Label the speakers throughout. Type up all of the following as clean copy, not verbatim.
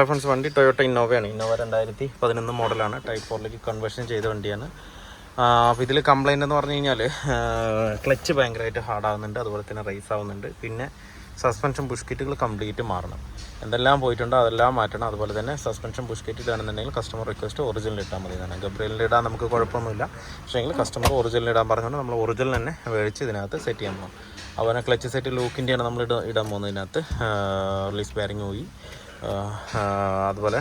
Speaker 1: Friends, വണ്ടി Toyota ഇന്നോവയാണ്. Innova 2011 മോഡലാണ്. Type 4ലേക്ക് conversion ചെയ്ത വണ്ടിയാണ്. അപ്പോൾ ഇതിൽ കംപ്ലൈൻ്റ് എന്ന് പറഞ്ഞു കഴിഞ്ഞാൽ ക്ലച്ച് ഭയങ്കരമായിട്ട് ഹാർഡാകുന്നുണ്ട്, അതുപോലെ തന്നെ റൈസ് ആവുന്നുണ്ട്. പിന്നെ സസ്പെൻഷൻ പുഷ്കിറ്റുകൾ കംപ്ലീറ്റ് മാറണം. എന്തെല്ലാം പോയിട്ടുണ്ടോ അതെല്ലാം മാറ്റണം. അതുപോലെ തന്നെ സസ്പെൻഷൻ പുഷ്കിറ്റ് ഇടാണെന്നുണ്ടെങ്കിൽ കസ്റ്റമർ റിക്വസ്റ്റ് ഒറിജിനൽ ഇട്ടാൽ മതി എന്നാണ്. ഗബ്രിയലിൽ ഇടാൻ നമുക്ക് കുഴപ്പമൊന്നുമില്ല. പക്ഷേങ്കിൽ കസ്റ്റമർ ഒറിജിനൽ ഇടാൻ പറഞ്ഞുകൊണ്ട് നമ്മൾ ഒറിജിനൽ തന്നെ മേടിച്ച് ഇതിനകത്ത് സെറ്റ് ചെയ്യാൻ പോകും. അതുപോലെ ക്ലച്ച് സെറ്റ് ലൂക്കിൻ്റെയാണ് നമ്മൾ ഇടാൻ പോകുന്നത്. ഇതിനകത്ത് റിലീസ് ബെയറിംഗ് പോയി. അതുപോലെ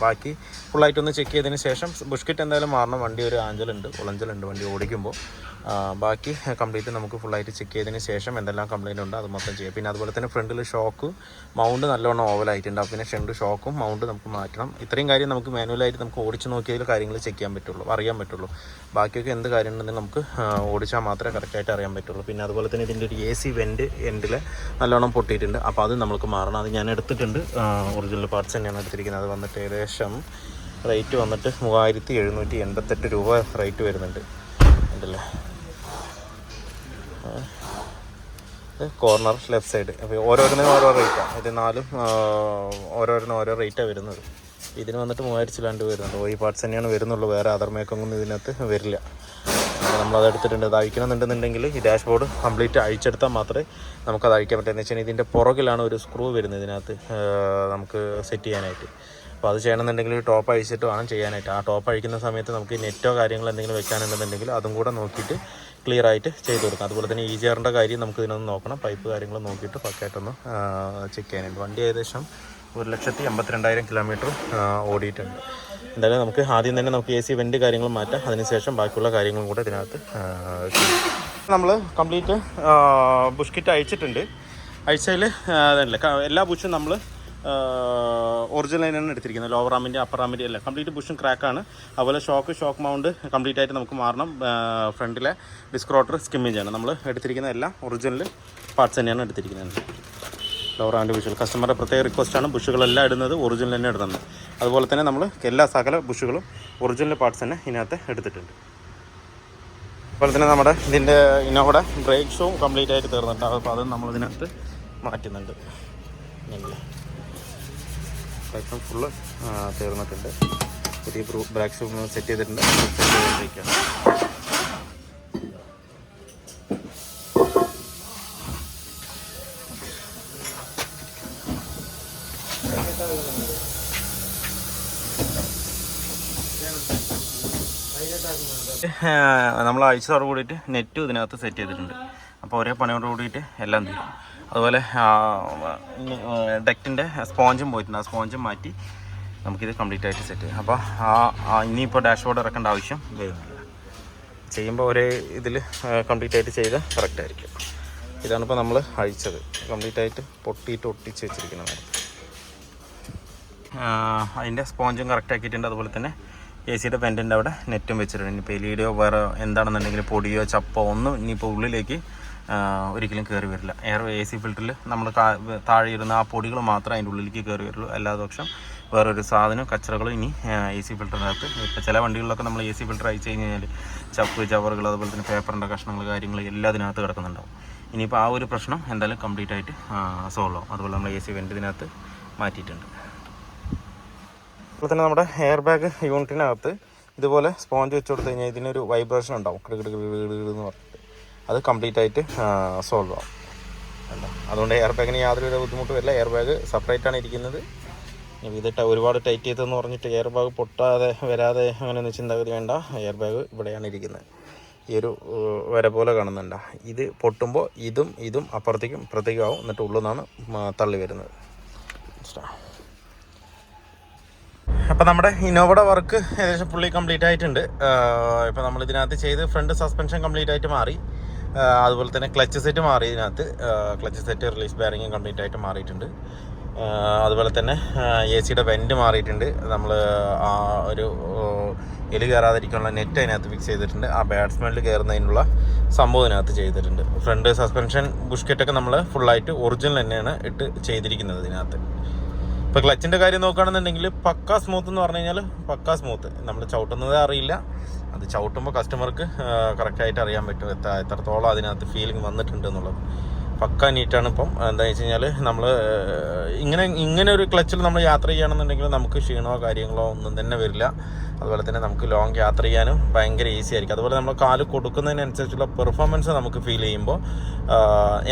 Speaker 1: ബാക്കി ഫുള്ളായിട്ടൊന്ന് ചെക്ക് ചെയ്തതിന് ശേഷം ബുഷ്കിറ്റ് എന്തായാലും മാറണം. വണ്ടി ഒരു ഉളഞ്ചലുണ്ട് വണ്ടി ഓടിക്കുമ്പോൾ. ബാക്കി കംപ്ലീറ്റ് നമുക്ക് ഫുള്ളായിട്ട് ചെക്ക് ചെയ്തതിന് ശേഷം എന്തെല്ലാം കംപ്ലയിൻ്റ് ഉണ്ട് അത് മൊത്തം ചെയ്യാം. പിന്നെ അതുപോലെ തന്നെ ഫ്രണ്ടിൽ ഷോക്ക് മൗണ്ട് നല്ലോണം ഓവലായിട്ടുണ്ട്. പിന്നെ ഫ്രണ്ട് ഷോക്കും മൗണ്ട് നമുക്ക് മാറ്റണം. ഇത്രയും കാര്യം നമുക്ക് മാനുവലായിട്ട് നമുക്ക് ഓടിച്ച് നോക്കിയതിൽ കാര്യങ്ങൾ ചെക്ക് ചെയ്യാൻ പറ്റുള്ളൂ, അറിയാൻ പറ്റുള്ളൂ. ബാക്കിയൊക്കെ എന്ത് കാര്യം ഉണ്ടെങ്കിൽ നമുക്ക് ഓടിച്ചാൽ മാത്രമേ കറക്റ്റായിട്ട് അറിയാൻ പറ്റുള്ളൂ. പിന്നെ അതുപോലെ തന്നെ ഇതിൻ്റെ ഒരു AC വെൻറ്റ് എൻഡിൽ നല്ലോണം പൊട്ടിയിട്ടുണ്ട്. അപ്പോൾ അത് നമുക്ക് മാറണം. അത് ഞാൻ എടുത്തിട്ടുണ്ട്. ഒറിജിനൽ പാർട്സ് തന്നെയാണ് എടുത്തിരിക്കുന്നത്. അത് വന്നിട്ട് ഏകദേശം റേറ്റ് വന്നിട്ട് 3788 രൂപ റേറ്റ് വരുന്നുണ്ട്. ഉണ്ടല്ലേ, കോർണർ ലെഫ്റ്റ് സൈഡ്. അപ്പോൾ ഓരോന്നിനും ഓരോ റേറ്റാണ്. ഇത് നാലും ഓരോന്നിനും ഓരോ റേറ്റാണ് വരുന്നത്. ഇതിന് വന്നിട്ട് 3000 ചില്ലാണ്ട് വരുന്നുണ്ട്. ഈ പാർട്സ് തന്നെയാണ് വരുന്നുള്ളൂ, വേറെ അതർ മേക്കൊന്നും ഇതിനകത്ത് വരില്ല. അപ്പോൾ നമ്മളത് എടുത്തിട്ടുണ്ട്. അത് അഴിക്കണമെന്നുണ്ടെന്നുണ്ടെങ്കിൽ ഈ ഡാഷ്ബോർഡ് കംപ്ലീറ്റ് അഴിച്ചെടുത്താൽ മാത്രമേ നമുക്കത് അഴിക്കാൻ പറ്റുക. എന്ന് വെച്ചാൽ ഇതിൻ്റെ പുറകിലാണ് ഒരു സ്ക്രൂ വരുന്നത് ഇതിനകത്ത് നമുക്ക് സെറ്റ് ചെയ്യാനായിട്ട്. അപ്പോൾ അത് ചെയ്യണമെന്നുണ്ടെങ്കിൽ ടോപ്പ് അഴിച്ചിട്ട് വേണം ചെയ്യാനായിട്ട്. ആ ടോപ്പ് അഴിക്കുന്ന സമയത്ത് നമുക്ക് നെറ്റോ കാര്യങ്ങൾ എന്തെങ്കിലും വെക്കാനുണ്ടെന്നുണ്ടെങ്കിൽ അതും കൂടെ നോക്കിയിട്ട് ക്ലിയർ ആയിട്ട് ചെയ്ത് കൊടുക്കാം. അതുപോലെ തന്നെ EGR-ൻ്റെ കാര്യം നമുക്ക് ഇതിനൊന്ന് നോക്കണം. പൈപ്പ് കാര്യങ്ങൾ നോക്കിയിട്ട് പക്കായിട്ടൊന്ന് ചെക്ക് ചെയ്യാനായിട്ട്. വണ്ടി ഏകദേശം 1,82,000 കിലോമീറ്റർ ഓടിയിട്ടുണ്ട്. എന്തായാലും നമുക്ക് ആദ്യം തന്നെ നമുക്ക് AC വെൻറ്റ് കാര്യങ്ങൾ മാറ്റാം. അതിനുശേഷം ബാക്കിയുള്ള കാര്യങ്ങളും കൂടെ ഇതിനകത്ത് നമ്മൾ കംപ്ലീറ്റ് ബുഷ്കിറ്റ് അയച്ചിട്ടുണ്ട്. അയച്ചതിൽ അതല്ല എല്ലാ ബുഷും നമ്മൾ ഒറിജിനൽ ലൈനാണ് എടുത്തിരിക്കുന്നത്. ലോവർ ആമിൻ്റെ അപ്പർ ആമിൻ്റെ എല്ലാം കംപ്ലീറ്റ് ബുഷും ക്രാക്കാണ്. അതുപോലെ ഷോക്ക് മൗണ്ട് കംപ്ലീറ്റ് ആയിട്ട് നമുക്ക് മാറണം. ഫ്രണ്ടിലെ ഡിസ്ക് റോട്ടർ സ്കിമ്മിങ് ചെയ്യണം. നമ്മൾ എടുത്തിരിക്കുന്ന എല്ലാം ഒറിജിനൽ പാർട്സ് തന്നെയാണ് എടുത്തിരിക്കുന്നത്. ലോവർ ആമിൻ്റെ ബുഷുകൾ കസ്റ്റമറുടെ പ്രത്യേക റിക്വസ്റ്റാണ്. ബുഷുകളെല്ലാം ഇടുന്നത് ഒറിജിനൽ തന്നെ ഇടുന്നത്. അതുപോലെ തന്നെ നമ്മൾ എല്ലാ സകല ബുഷുകളും ഒറിജിനൽ പാർട്സ് തന്നെ ഇതിനകത്ത് എടുത്തിട്ടുണ്ട്. അതുപോലെ തന്നെ നമ്മുടെ ഇതിൻ്റെ ഇന്നോവയുടെ ബ്രേക്ക് ഷൂവും കംപ്ലീറ്റ് ആയിട്ട് തീർന്നിട്ടുണ്ട്. അപ്പോൾ അത് നമ്മളിതിനകത്ത് മാറ്റുന്നുണ്ട്. ബ്രേക്ക് ഫുള്ള് തീർന്നിട്ടുണ്ട്. പുതിയ ബ്രേക്ക് ഷൂ സെറ്റ് ചെയ്തിട്ടുണ്ട്. നമ്മൾ അഴിച്ചതോട് കൂടിയിട്ട് നെറ്റും ഇതിനകത്ത് സെറ്റ് ചെയ്തിട്ടുണ്ട്. അപ്പോൾ ഒരേ പണിയോട് കൂടിയിട്ട് എല്ലാം തീരും. അതുപോലെ ഡെക്റ്റിൻ്റെ സ്പോഞ്ചും പോയിട്ടുണ്ട്. ആ സ്പോഞ്ചും മാറ്റി നമുക്കിത് കംപ്ലീറ്റ് ആയിട്ട് സെറ്റ് ചെയ്യാം. അപ്പോൾ ഇനിയിപ്പോൾ ഡാഷ്ബോർഡ് ഇറക്കേണ്ട ആവശ്യം വരുന്നില്ല. ചെയ്യുമ്പോൾ ഒരേ ഇതിൽ കംപ്ലീറ്റ് ആയിട്ട് ചെയ്താൽ കറക്റ്റ് ആയിരിക്കും. ഇതാണിപ്പോൾ നമ്മൾ അഴിച്ചത്. കംപ്ലീറ്റ് ആയിട്ട് പൊട്ടിയിട്ട് ഒട്ടിച്ച് വെച്ചിരിക്കുന്നത്. അതിൻ്റെ സ്പോഞ്ചും കറക്റ്റ് ആക്കിയിട്ടുണ്ട്. അതുപോലെ തന്നെ AC-യുടെ വെൻറ്റിൻ്റെ അവിടെ നെറ്റും വെച്ചിട്ടുണ്ട്. ഇനിയിപ്പോൾ എലിയുടെയോ വേറെ എന്താണെന്നുണ്ടെങ്കിൽ പൊടിയോ ചപ്പോ ഒന്നും ഇനിയിപ്പോൾ ഉള്ളിലേക്ക് ഒരിക്കലും കയറി വരില്ല. AC ഫിൽറ്ററിൽ നമ്മൾ താഴെ ഇരുന്ന ആ പൊടികൾ മാത്രമേ അതിൻ്റെ ഉള്ളിലേക്ക് കയറി വരുള്ളൂ. അല്ലാതെ പക്ഷം വേറൊരു സാധനം കച്ചറകളും ഇനി AC ഫിൽറ്ററിനകത്ത്. ഇപ്പോൾ ചില വണ്ടികളിലൊക്കെ നമ്മൾ AC ഫിൽറ്റർ അയച്ചു കഴിഞ്ഞാൽ ചപ്പ് ചവറുകൾ അതുപോലെ തന്നെ പേപ്പറിൻ്റെ കഷ്ണങ്ങൾ കാര്യങ്ങൾ എല്ലാം അതിനകത്ത് കിടക്കുന്നുണ്ടാവും. ഇനിയിപ്പോൾ ആ ഒരു പ്രശ്നം എന്തായാലും കംപ്ലീറ്റ് ആയിട്ട് സോൾവ് ആവും. അതുപോലെ നമ്മൾ AC വെൻറ്റ് ഇതിനകത്ത് മാറ്റിയിട്ടുണ്ട്. അതുപോലെ തന്നെ നമ്മുടെ എയർ ബാഗ് യൂണിറ്റിനകത്ത് ഇതുപോലെ സ്പോഞ്ച് വെച്ച് കൊടുത്തു കഴിഞ്ഞാൽ ഇതിനൊരു വൈബ്രേഷൻ ഉണ്ടാവും, എന്ന് പറഞ്ഞിട്ട്. അത് കംപ്ലീറ്റ് ആയിട്ട് സോൾവ് ആവും. അതുകൊണ്ട് എയർ ബാഗിന് യാതൊരു ബുദ്ധിമുട്ടും വരില്ല. എയർ ബാഗ് സെപ്പറേറ്റാണ് ഇരിക്കുന്നത്. ഇതിട്ട് ഒരുപാട് ടൈറ്റ് ചെയ്തെന്ന് പറഞ്ഞിട്ട് എയർ ബാഗ് പൊട്ടാതെ വരാതെ അങ്ങനെയൊന്നും ചിന്താഗതി വേണ്ട. എയർ ബാഗ് ഇവിടെയാണ് ഇരിക്കുന്നത്. ഈ ഒരു വര പോലെ കാണുന്നുണ്ട. ഇത് പൊട്ടുമ്പോൾ ഇതും അപ്പുറത്തേക്കും ഇപ്പുറത്തേക്കും ആവും. എന്നിട്ട് ഉള്ളിൽ നിന്നാണ് തള്ളി വരുന്നത്. അപ്പോൾ നമ്മുടെ ഇന്നോവയുടെ വർക്ക് ഏകദേശം ഫുള്ളി കംപ്ലീറ്റ് ആയിട്ടുണ്ട്. ഇപ്പോൾ നമ്മൾ ഇതിനകത്ത് ചെയ്ത് ഫ്രണ്ട് സസ്പെൻഷൻ കംപ്ലീറ്റ് ആയിട്ട് മാറി. അതുപോലെ തന്നെ ക്ലച്ച് സെറ്റ് മാറി. ഇതിനകത്ത് clutch set release bearing complete ആയിട്ട് മാറിയിട്ടുണ്ട്. അതുപോലെ തന്നെ AC-യുടെ വെൻറ്റ് മാറിയിട്ടുണ്ട്. നമ്മൾ ഒരു എലി കയറാതിരിക്കാനുള്ള നെറ്റ് അതിനകത്ത് ഫിക്സ് ചെയ്തിട്ടുണ്ട്. ആ ബാഡ് സ്മെല്ല് കയറുന്നതിനുള്ള സംഭവം ഇതിനകത്ത് ചെയ്തിട്ടുണ്ട്. ഫ്രണ്ട് സസ്പെൻഷൻ ബുഷ്കറ്റൊക്കെ നമ്മൾ ഫുള്ളായിട്ട് ഒറിജിനൽ തന്നെയാണ് ഇട്ട് ചെയ്തിരിക്കുന്നത് ഇതിനകത്ത്. ഇപ്പോൾ ക്ലച്ചിൻ്റെ കാര്യം നോക്കുകയാണെന്നുണ്ടെങ്കിൽ പക്കാ സ്മൂത്ത് എന്ന് പറഞ്ഞു കഴിഞ്ഞാൽ പക്കാ സ്മൂത്ത്. നമ്മൾ ചവിട്ടുന്നതേ അറിയില്ല. അത് ചവിട്ടുമ്പോൾ കസ്റ്റമർക്ക് കറക്റ്റായിട്ട് അറിയാൻ പറ്റും എത്രത്തോളം അതിനകത്ത് ഫീലിംഗ് വന്നിട്ടുണ്ട് എന്നുള്ളത്. പക്ക നീറ്റാണ്. ഇപ്പം എന്താണെന്ന് വെച്ച് കഴിഞ്ഞാൽ നമ്മൾ ഇങ്ങനെ ഒരു ക്ലച്ചിൽ നമ്മൾ യാത്ര ചെയ്യുകയാണെന്നുണ്ടെങ്കിൽ നമുക്ക് ക്ഷീണമോ കാര്യങ്ങളോ ഒന്നും തന്നെ വരില്ല. അതുപോലെ തന്നെ നമുക്ക് ലോങ് യാത്ര ചെയ്യാനും ഭയങ്കര ഈസി ആയിരിക്കും. അതുപോലെ നമ്മൾ കാല് കൊടുക്കുന്നതിനനുസരിച്ചുള്ള പെർഫോമൻസ് നമുക്ക് ഫീൽ ചെയ്യുമ്പോൾ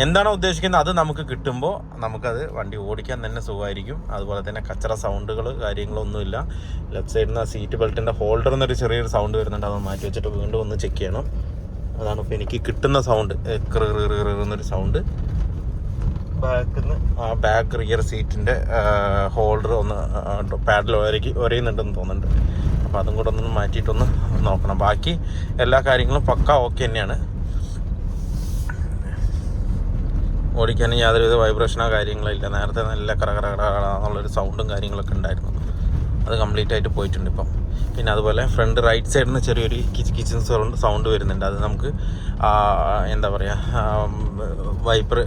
Speaker 1: എന്താണോ ഉദ്ദേശിക്കുന്നത് അത് നമുക്ക് കിട്ടുമ്പോൾ നമുക്കത് വണ്ടി ഓടിക്കാൻ തന്നെ സുഖമായിരിക്കും. അതുപോലെ തന്നെ കച്ചറ സൗണ്ടുകൾ കാര്യങ്ങളൊന്നുമില്ല. ലെഫ്റ്റ് സൈഡിൽ നിന്ന് സീറ്റ് ബെൽറ്റിൻ്റെ ഹോൾഡറിൽ നിന്നൊരു ചെറിയൊരു സൗണ്ട് വരുന്നുണ്ട്. അത് മാറ്റി വെച്ചിട്ട് വീണ്ടും ഒന്ന് ചെക്ക് ചെയ്യണം. അതാണ് ഇപ്പോൾ എനിക്ക് കിട്ടുന്ന സൗണ്ട്, എന്നൊരു സൗണ്ട്. ബാക്ക് റിയർ സീറ്റിൻ്റെ ഹോൾഡർ ഒന്ന് പാഡിൽ ഒരയുന്നുണ്ടെന്ന് തോന്നുന്നുണ്ട്. അപ്പോൾ അതും കൂടെ ഒന്ന് മാറ്റിയിട്ടൊന്ന് നോക്കണം. ബാക്കി എല്ലാ കാര്യങ്ങളും പക്ക ഓക്കെ തന്നെയാണ്. ഓടിക്കാനും യാതൊരുവിധ വൈബ്രേഷനോ കാര്യങ്ങളോ ഇല്ല. നേരത്തെ നല്ല കറകറന്നുള്ളൊരു സൗണ്ടും കാര്യങ്ങളൊക്കെ ഉണ്ടായിരുന്നു. അത് കംപ്ലീറ്റ് ആയിട്ട് പോയിട്ടുണ്ട് ഇപ്പം. പിന്നെ അതുപോലെ ഫ്രണ്ട് റൈറ്റ് സൈഡിൽ നിന്ന് ചെറിയൊരു കിച്ച് സൗണ്ട് വരുന്നുണ്ട്. അത് നമുക്ക് എന്താ പറയുക, വൈപ്പർ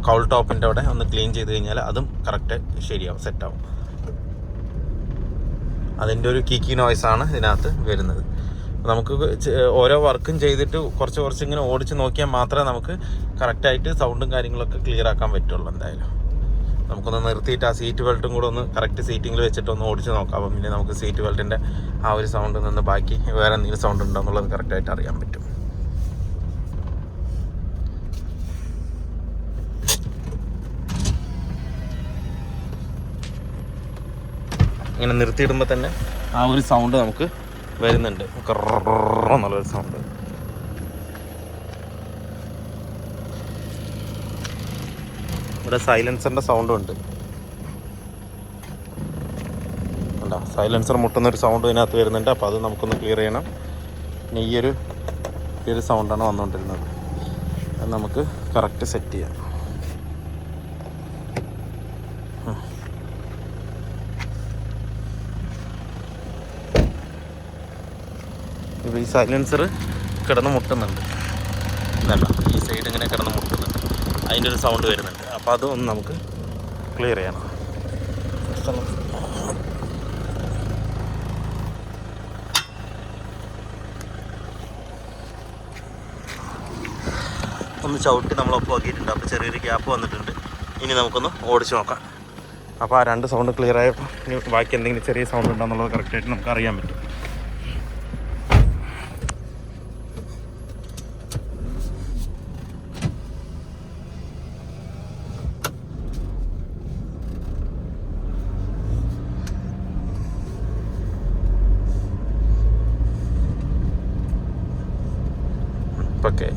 Speaker 1: കൗൾ ടോപ്പിൻ്റെ അവിടെ ഒന്ന് ക്ലീൻ ചെയ്ത് കഴിഞ്ഞാൽ അതും കറക്റ്റ് ശരിയാവും, സെറ്റാവും. അതിൻ്റെ ഒരു കിക്കി നോയ്സാണ് ഇതിനകത്ത് വരുന്നത്. നമുക്ക് ഓരോ വർക്കും ചെയ്തിട്ട് കുറച്ച് ഇങ്ങനെ ഓടിച്ച് നോക്കിയാൽ മാത്രമേ നമുക്ക് കറക്റ്റായിട്ട് സൗണ്ടും കാര്യങ്ങളൊക്കെ ക്ലിയർ ആക്കാൻ പറ്റുള്ളൂ. എന്തായാലും നമുക്കൊന്ന് നിർത്തിയിട്ട് ആ സീറ്റ് ബെൽറ്റും കൂടെ ഒന്ന് കറക്റ്റ് സീറ്റിങ്ങിൽ വെച്ചിട്ട് ഒന്ന് ഓടിച്ച് നോക്കാം. അപ്പം പിന്നെ നമുക്ക് സീറ്റ് ബെൽറ്റിൻ്റെ ആ ഒരു സൗണ്ട് നിന്ന് ബാക്കി വേറെ എന്തെങ്കിലും സൗണ്ട് ഉണ്ടോ എന്നുള്ളത് കറക്റ്റായിട്ട് അറിയാൻ പറ്റും. ഇങ്ങനെ നിർത്തിയിടുമ്പോൾ തന്നെ ആ ഒരു സൗണ്ട് നമുക്ക് വരുന്നുണ്ട്, എന്നുള്ളൊരു സൗണ്ട്. ഇവിടെ സൈലൻസറിൻ്റെ സൗണ്ടും ഉണ്ട്. അല്ല, സൈലൻസർ മുട്ടുന്നൊരു സൗണ്ട് ഇതിനകത്ത് വരുന്നുണ്ട്. അപ്പോൾ അത് നമുക്കൊന്ന് ക്ലിയർ ചെയ്യണം. പിന്നെ ഈ ഒരു സൗണ്ടാണ് വന്നുകൊണ്ടിരുന്നത്. അത് നമുക്ക് കറക്റ്റ് സെറ്റ് ചെയ്യാം. ഇപ്പോൾ ഈ സൈലൻസർ കിടന്ന് മുട്ടുന്നുണ്ട്. ഇതല്ല, ഈ സൈഡ് ഇങ്ങനെ കിടന്ന് മുട്ടുന്നുണ്ട്. അതിൻ്റെ ഒരു സൗണ്ട് വരുന്നുണ്ട്. അപ്പോൾ അതൊന്ന് നമുക്ക് ക്ലിയർ ചെയ്യണം. ഒന്ന് ചവിട്ടി നമ്മൾ ഒപ്പാക്കിയിട്ടുണ്ട്. അപ്പോൾ ചെറിയൊരു ഗ്യാപ്പ് വന്നിട്ടുണ്ട്. ഇനി നമുക്കൊന്ന് ഓടിച്ച് നോക്കാം. അപ്പോൾ ആ രണ്ട് സൗണ്ട് ക്ലിയർ ആയപ്പോൾ ഇനി ബാക്കി എന്തെങ്കിലും ചെറിയ സൗണ്ട് ഉണ്ടോ എന്നുള്ളത് കറക്റ്റായിട്ട് നമുക്ക് അറിയാൻ പറ്റും. ഓക്കെ,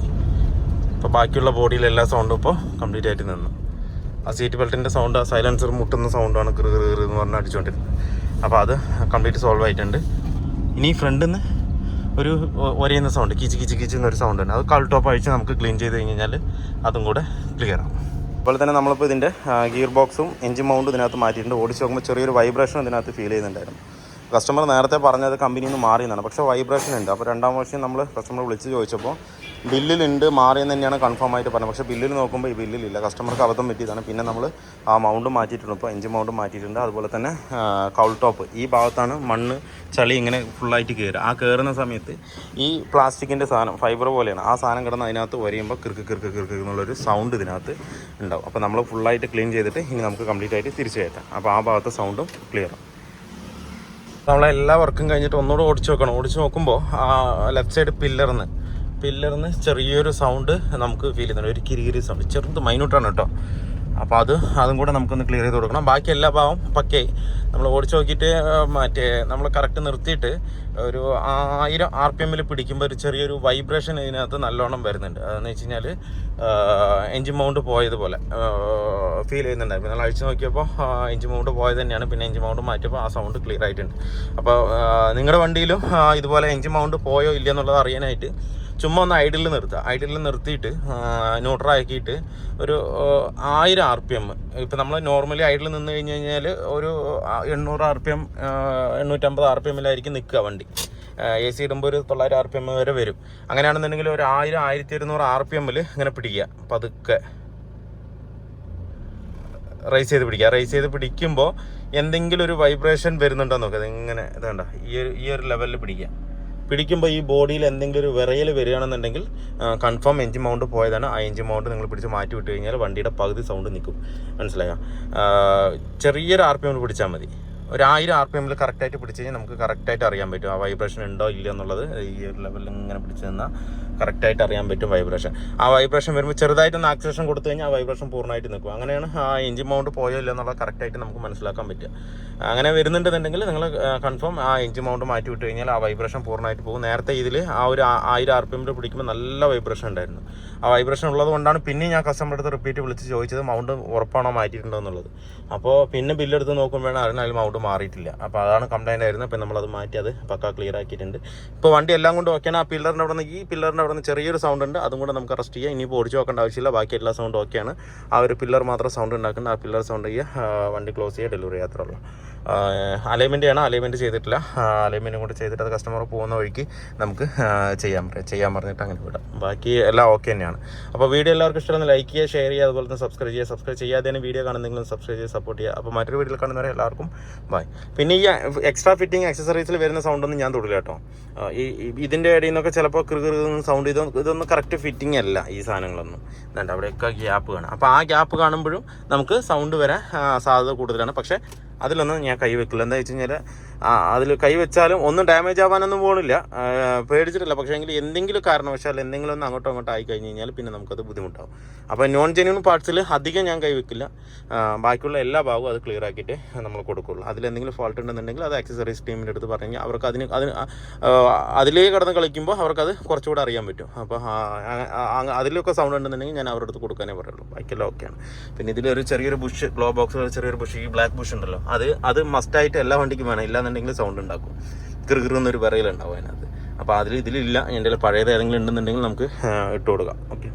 Speaker 1: ഇപ്പോൾ ബാക്കിയുള്ള ബോഡിയിലെ എല്ലാ സൗണ്ടും ഇപ്പോൾ കംപ്ലീറ്റ് ആയിട്ട് നിന്നു. ആ സീറ്റ് ബെൽറ്റിൻ്റെ സൗണ്ട്, ആ സൈലൻസർ മുട്ടുന്ന സൗണ്ടാണ് എന്ന് പറഞ്ഞ് അടിച്ചുകൊണ്ടിരുന്നത്. അപ്പോൾ അത് കംപ്ലീറ്റ് സോൾവ് ആയിട്ടുണ്ട്. ഇനി ഫ്രണ്ടിൽ നിന്ന് ഒരു ഒരയുന്ന സൗണ്ട്, കിച്ച് എന്നൊരു സൗണ്ട് ഉണ്ട്. അത് കൗൾ ടോപ്പ് അഴിച്ച് നമുക്ക് ക്ലീൻ ചെയ്ത് കഴിഞ്ഞാൽ അതും കൂടെ ക്ലിയർ ആവും. അതുപോലെ തന്നെ നമ്മളിപ്പോൾ ഇതിൻ്റെ ഗിയർ ബോക്സും എഞ്ചിൻ മൗണ്ടും ഇതിനകത്ത് മാറ്റിയിട്ടുണ്ട്. ഓടിച്ച് നോക്കുമ്പോൾ ചെറിയൊരു വൈബ്രേഷൻ ഇതിനകത്ത് ഫീൽ ചെയ്യുന്നുണ്ടായിരുന്നു. കസ്റ്റമർ നേരത്തെ പറഞ്ഞത് കമ്പനിയിൽ നിന്ന് മാറിയെന്നാണ്, പക്ഷേ വൈബ്രേഷൻ ഉണ്ട്. അപ്പോൾ രണ്ടാം വർഷം നമ്മൾ കസ്റ്റമർ വിളിച്ച് ചോദിച്ചപ്പോൾ ബില്ലിലുണ്ട്, മാറിയെന്ന് തന്നെയാണ് കൺഫേം ആയിട്ട് പറഞ്ഞത്. പക്ഷേ ബില്ലിൽ നോക്കുമ്പോൾ ഈ ബില്ലിലില്ല. കസ്റ്റമർക്ക് അബദ്ധം പറ്റിയതാണ്. പിന്നെ നമ്മൾ ആ മൗണ്ട് മാറ്റിയിട്ടുണ്ട്. ഇപ്പോൾ എഞ്ചിൻ മൗണ്ട് മാറ്റിയിട്ടുണ്ട്. അതുപോലെ തന്നെ കൗൾ ടോപ്പ് ഈ ഭാഗത്താണ് മണ്ണ് ചളി ഇങ്ങനെ ഫുള്ളായിട്ട് കയറുക. ആ കയറുന്ന സമയത്ത് ഈ പ്ലാസ്റ്റിക്കിൻ്റെ സാധനം, ഫൈബർ പോലെയാണ്, ആ സാധനം കിടന്ന് അതിനകത്ത് വരയുമ്പോൾ കിർക്ക് എന്നുള്ളൊരു സൗണ്ട് ഇതിനകത്ത് ഉണ്ടാവും. അപ്പോൾ നമ്മൾ ഫുള്ളായിട്ട് ക്ലീൻ ചെയ്തിട്ട് ഇനി നമുക്ക് കംപ്ലീറ്റ് ആയിട്ട് തിരിച്ചു കയറ്റാം. അപ്പോൾ ആ ഭാഗത്തെ സൗണ്ടും ക്ലിയർ. നമ്മളെല്ലാ വർക്കും കഴിഞ്ഞിട്ട് ഒന്നുകൂടെ ഓടിച്ച് നോക്കുമ്പോൾ ആ ലെഫ്റ്റ് സൈഡ് പില്ലറിന്ന് ചെറിയൊരു സൗണ്ട് നമുക്ക് ഫീൽ ചെയ്യുന്നുണ്ട്. ഒരു കിരികിരി സൗണ്ട്, ചെറുത് മൈന്യൂട്ടാണ് കേട്ടോ. അപ്പോൾ അതും കൂടെ നമുക്കൊന്ന് ക്ലിയർ ചെയ്ത് കൊടുക്കണം. ബാക്കി എല്ലാ ഭാഗവും പക്കയായി. നമ്മൾ ഓടിച്ച് നോക്കിയിട്ട് നമ്മൾ കറക്റ്റ് നിർത്തിയിട്ട് ഒരു 1000 RPM പിടിക്കുമ്പോൾ ഒരു ചെറിയൊരു വൈബ്രേഷൻ ഇതിനകത്ത് നല്ലോണം വരുന്നുണ്ട്. അതെന്ന് വെച്ച് കഴിഞ്ഞാൽ എഞ്ചിൻ മൗണ്ട് പോയതുപോലെ ഫീൽ ചെയ്യുന്നുണ്ടായിരുന്നു. നമ്മൾ അഴിച്ച് നോക്കിയപ്പോൾ എഞ്ചിൻ മൗണ്ട് പോയത് തന്നെയാണ്. പിന്നെ എഞ്ചിൻ മൗണ്ട് മാറ്റിയപ്പോൾ ആ സൗണ്ട് ക്ലിയർ ആയിട്ടുണ്ട്. അപ്പോൾ നിങ്ങളുടെ വണ്ടിയിലും ഇതുപോലെ എഞ്ചിൻ മൗണ്ട് പോയോ ഇല്ല എന്നുള്ളത് അറിയാനായിട്ട് ചുമ്മാ ഒന്ന് ഐഡിൽ നിർത്തിയിട്ട് ന്യൂട്രലാക്കിയിട്ട് ഒരു 1000 RPM. ഇപ്പം നമ്മൾ നോർമലി ഐഡിൽ നിന്ന് കഴിഞ്ഞ് കഴിഞ്ഞാൽ ഒരു 800 RPM 850 RPM നിൽക്കുക വണ്ടി. AC ഇടുമ്പോൾ ഒരു 900 RPM വരെ വരും. അങ്ങനെയാണെന്നുണ്ടെങ്കിൽ ഒരു 1000-1200 RPM ഇങ്ങനെ പിടിക്കുക. പതുക്കെ റൈസ് ചെയ്ത് പിടിക്കുമ്പോൾ എന്തെങ്കിലും ഒരു വൈബ്രേഷൻ വരുന്നുണ്ടോ നോക്കുക. അതിങ്ങനെ ഇതേണ്ട ഈ ഒരു ലെവലിൽ പിടിക്കുക. പിടിക്കുമ്പോൾ ഈ ബോഡിയിൽ എന്തെങ്കിലും ഒരു വിറയൽ വരികയാണെന്നുണ്ടെങ്കിൽ കൺഫേം എഞ്ചിൻ മൗണ്ട് പോയതാണ്. ആ എഞ്ചിൻ മൗണ്ട് നിങ്ങൾ പിടിച്ച് മാറ്റി വിട്ട് കഴിഞ്ഞാൽ വണ്ടിയുടെ പകുതി സൗണ്ട് നിൽക്കും. മനസ്സിലായോ? ചെറിയൊരു RPM പിടിച്ചാൽ മതി. 1000 RPM കറക്റ്റായിട്ട് പിടിച്ച് കഴിഞ്ഞാൽ നമുക്ക് കറക്റ്റായിട്ട് അറിയാൻ പറ്റും ആ വൈബ്രേഷൻ ഉണ്ടോ ഇല്ല എന്നുള്ളത്. ഈ ഒരു ലെവലിൽ ഇങ്ങനെ പിടിച്ച് നിന്നാൽ കറക്റ്റായിട്ട് അറിയാൻ പറ്റും വൈബ്രേഷൻ. ആ വൈബ്രേഷൻ വരുമ്പോൾ ചെറുതായിട്ടൊന്ന് ആക്സിലേഷൻ കൊടുത്തു കഴിഞ്ഞാൽ ആ വൈബ്രേഷൻ പൂർണ്ണമായിട്ട് നിൽക്കും. അങ്ങനെയാണ് ആ എഞ്ചിൻ മൗണ്ട് പോയോ ഇല്ല എന്നുള്ളത് കറക്റ്റായിട്ട് നമുക്ക് മനസ്സിലാക്കാൻ പറ്റുക. അങ്ങനെ വരുന്നുണ്ടെന്നുണ്ടെങ്കിൽ നിങ്ങൾ കൺഫേം ആ എഞ്ചിൻ മൗണ്ട് മാറ്റി വിട്ട് കഴിഞ്ഞാൽ ആ വൈബ്രേഷൻ പൂർണ്ണമായിട്ട് പോകും. നേരത്തെ ഇതിൽ ആ ഒരു 1000 RPM പിടിക്കുമ്പോൾ നല്ല വൈബ്രേഷൻ ഉണ്ടായിരുന്നു. ആ വൈബ്രേഷൻ ഉള്ളത് കൊണ്ടാണ് പിന്നെ ഞാൻ കസ്റ്റമറുടെ അടുത്ത് റിപ്പീറ്റ് വിളിച്ച് ചോദിച്ചത് മൗണ്ട് ഉറപ്പാണോ മാറ്റിയിട്ടുണ്ടോ എന്നുള്ളത്. അപ്പോൾ പിന്നെ ബില്ലെടുത്ത് നോക്കുമ്പോഴാണ് അറിഞ്ഞാൽ അതിൽ മൗണ്ട് മാറിയിട്ടില്ല. അപ്പോൾ അതാണ് കംപ്ലൈൻ്റ് ആയിരുന്നു. അപ്പോൾ നമ്മളത് മാറ്റി അത് പക്കാ ക്ലിയർ ആക്കിയിട്ടുണ്ട്. ഇപ്പോൾ വണ്ടി എല്ലാം കൊണ്ട് ഓക്കെയാണ്. ആ പില്ലറിൻ്റെ അവിടെ നിന്ന് ഈ പില്ലറിൻ്റെ അവിടെ നിന്ന് ചെറിയൊരു സൗണ്ട് ഉണ്ട്, അതും കൂടെ നമുക്ക് അറസ്റ്റ് ചെയ്യാം. ഇനിയിപ്പോൾ ഓടിച്ച് നോക്കേണ്ട ആവശ്യമില്ല, ബാക്കി എല്ലാ സൗണ്ടും ഓക്കെയാണ്. ആ ഒരു പില്ലർ മാത്രം സൗണ്ട് ഉണ്ടാക്കുന്നത്. ആ പില്ലർ സൗണ്ട് ചെയ്യുക, വണ്ടി ക്ലോസ് ചെയ്യുക, ഡെലിവറി യാത്രയുള്ളൂ. അലൈൻമെൻറ്റ് അലൈൻമെൻറ്റ് ചെയ്തിട്ടില്ല. അലൈൻമെൻറ്റും കൂടെ ചെയ്തിട്ട് അത് കസ്റ്റമർ പോകുന്ന വഴിക്ക് നമുക്ക് ചെയ്യാൻ പറഞ്ഞിട്ട് അങ്ങനെ വിടാം. ബാക്കി എല്ലാം ഓക്കെ തന്നെയാണ്. അപ്പോൾ വീഡിയോ എല്ലാവർക്കും ഇഷ്ടമാണ്. ലൈക്ക് ചെയ്യുക, ഷെയർ ചെയ്യുക, അതുപോലെ തന്നെ സബ്സ്ക്രൈബ് ചെയ്യാതെ തന്നെ വീഡിയോ കാണുന്നെങ്കിലും സബ്സ്ക്രൈബ് ചെയ്ത് സപ്പോർട്ട് ചെയ്യുക. അപ്പോൾ മറ്റൊരു വീഡിയോയിൽ കാണുന്നവരെ എല്ലാവർക്കും ബൈ. പിന്നെ ഈ എക്സ്ട്രാ ഫിറ്റിംഗ് ആക്സസറീസിൽ വരുന്ന സൗണ്ടൊന്നും ഞാൻ തൊടില്ല കേട്ടോ. ഇതിൻ്റെ ഇടയിൽ നിന്നൊക്കെ ചിലപ്പോൾ സൗണ്ട് ഇതൊന്നും കറക്റ്റ് ഫിറ്റിംഗ് അല്ല ഈ സാധനങ്ങളൊന്നും. എന്താ അവിടെയൊക്കെ ഗ്യാപ്പ് കാണാം. അപ്പോൾ ആ ഗ്യാപ്പ് കാണുമ്പോഴും നമുക്ക് സൗണ്ട് വരാൻ സാധ്യത കൂടുതലാണ്. പക്ഷേ അതിലൊന്നും ഞാൻ കൈ വെക്കില്ല. എന്താ വെച്ച് കഴിഞ്ഞാൽ അതിൽ കൈ വെച്ചാലും ഒന്നും ഡാമേജ് ആവാനൊന്നും പോകണില്ല, പേടിച്ചിട്ടില്ല. പക്ഷേ എങ്കിൽ എന്തെങ്കിലും കാരണവശാൽ എന്തെങ്കിലും ഒന്ന് അങ്ങോട്ടോ ആയി കഴിഞ്ഞ് കഴിഞ്ഞാൽ പിന്നെ നമുക്കത് ബുദ്ധിമുട്ടാവും. അപ്പോൾ നോൺ ജെന്യൂൺ പാർട്സിൽ അധികം ഞാൻ കൈ വെക്കില്ല. ബാക്കിയുള്ള എല്ലാ ഭാഗവും അത് ക്ലിയർ ആക്കിയിട്ട് നമ്മൾ കൊടുക്കുള്ളൂ. അതിലെന്തെങ്കിലും ഫോൾട്ട് ഉണ്ടെന്നുണ്ടെങ്കിൽ അത് ആക്സസറീസ് ടീമിൻ്റെ അടുത്ത് പറഞ്ഞാൽ അവർക്ക് അതിലേ കിടന്ന് കളിക്കുമ്പോൾ അവർക്കത് കുറച്ചുകൂടെ അറിയാൻ പറ്റും. അപ്പോൾ അതിലൊക്കെ സൗണ്ട് ഉണ്ടെന്നുണ്ടെങ്കിൽ ഞാൻ അവരുടെ അടുത്ത് കൊടുക്കാനേ പറയുള്ളൂ. ബാക്കിയെല്ലാം ഓക്കെയാണ്. പിന്നെ ഇതിലൊരു ചെറിയൊരു ബുഷ്, ഗ്ലോ ബോക്സിൽ ചെറിയൊരു ബുഷ്, ഈ ബ്ലാക്ക് ബുഷ് ഉണ്ടല്ലോ, അത് മസ്റ്റായിട്ട് എല്ലാ വണ്ടിക്കും വേണം. ഇല്ലാന്നുണ്ടെങ്കിൽ സൗണ്ട് ഉണ്ടാക്കും, കിറുകിറുന്നൊരു വിറയിലുണ്ടാവും അതിനകത്ത്. അപ്പോൾ ഇതിലില്ല. എൻ്റെ പഴയത് ഏതെങ്കിലും ഉണ്ടെന്നുണ്ടെങ്കിൽ നമുക്ക് ഇട്ട് കൊടുക്കാം. ഓക്കെ.